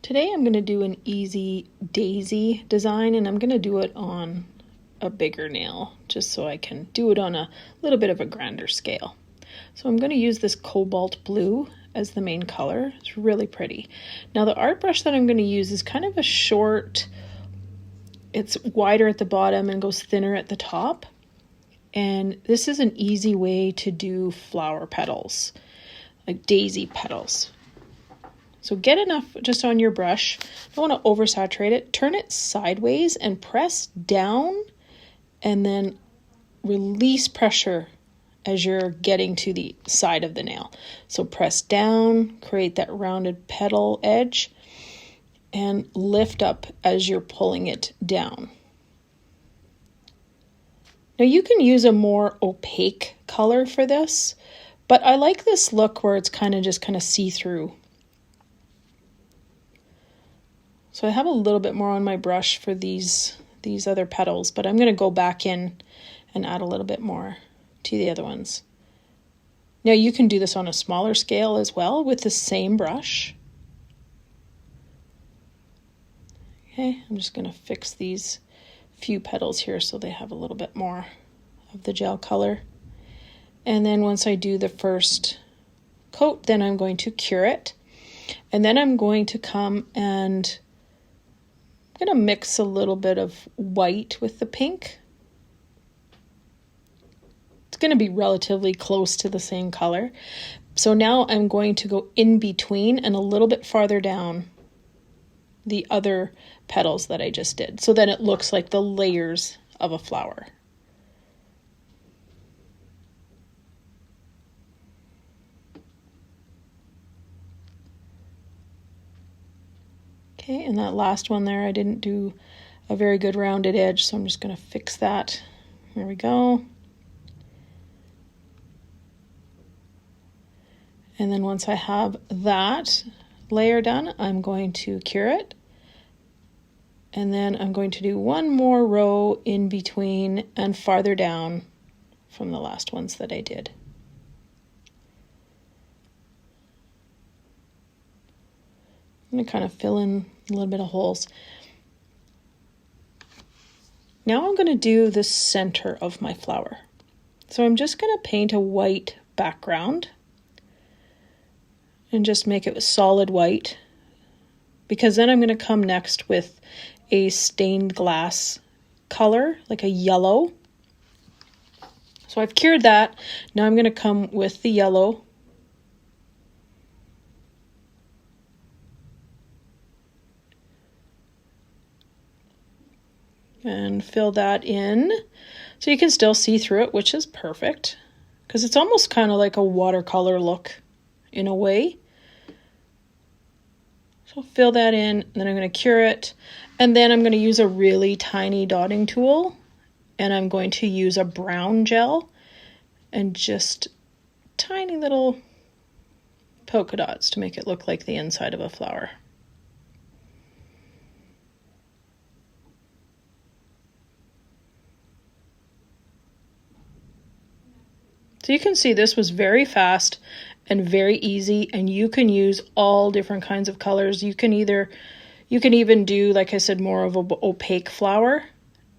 Today I'm going to do an easy daisy design, and I'm going to do it on a bigger nail just so I can do it on a little bit of a grander scale. So I'm going to use this cobalt blue as the main color. It's really pretty. Now the art brush that I'm going to use is kind of a short, it's wider at the bottom and goes thinner at the top. And this is an easy way to do flower petals, like daisy petals. So get enough just on your brush. Don't want to oversaturate it. Turn it sideways and press down and then release pressure as you're getting to the side of the nail. So press down, create that rounded petal edge, and lift up as you're pulling it down. Now you can use a more opaque color for this, but I like this look where it's kind of see-through. So I have a little bit more on my brush for these other petals, but I'm going to go back in and add a little bit more to the other ones. Now you can do this on a smaller scale as well with the same brush. Okay, I'm just going to fix these few petals here so they have a little bit more of the gel color. And then once I do the first coat, then I'm going to cure it. And then I'm going to come and I'm going to mix a little bit of white with the pink. It's going to be relatively close to the same color. So now I'm going to go in between and a little bit farther down the other petals that I just did. So then it looks like the layers of a flower. Okay, and that last one there, I didn't do a very good rounded edge, so I'm just going to fix that. There we go. And then once I have that layer done, I'm going to cure it. And then I'm going to do one more row in between and farther down from the last ones that I did. I'm going to kind of fill in a little bit of holes. Now I'm going to do the center of my flower. So I'm just going to paint a white background and just make it solid white, because then I'm going to come next with a stained glass color, like a yellow. So I've cured that. Now I'm going to come with the yellow. And fill that in. So you can still see through it, which is perfect, because it's almost kind of like a watercolor look in a way. So fill that in, and then I'm going to cure it. And then I'm going to use a really tiny dotting tool, and I'm going to use a brown gel and just tiny little polka dots to make it look like the inside of a flower. So you can see this was very fast and very easy, and you can use all different kinds of colors. You can even do, like I said, more of an opaque flower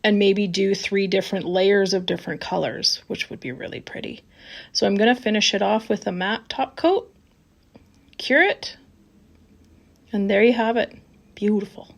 and maybe do 3 different layers of different colors, which would be really pretty. So I'm going to finish it off with a matte top coat, cure it, and there you have it. Beautiful.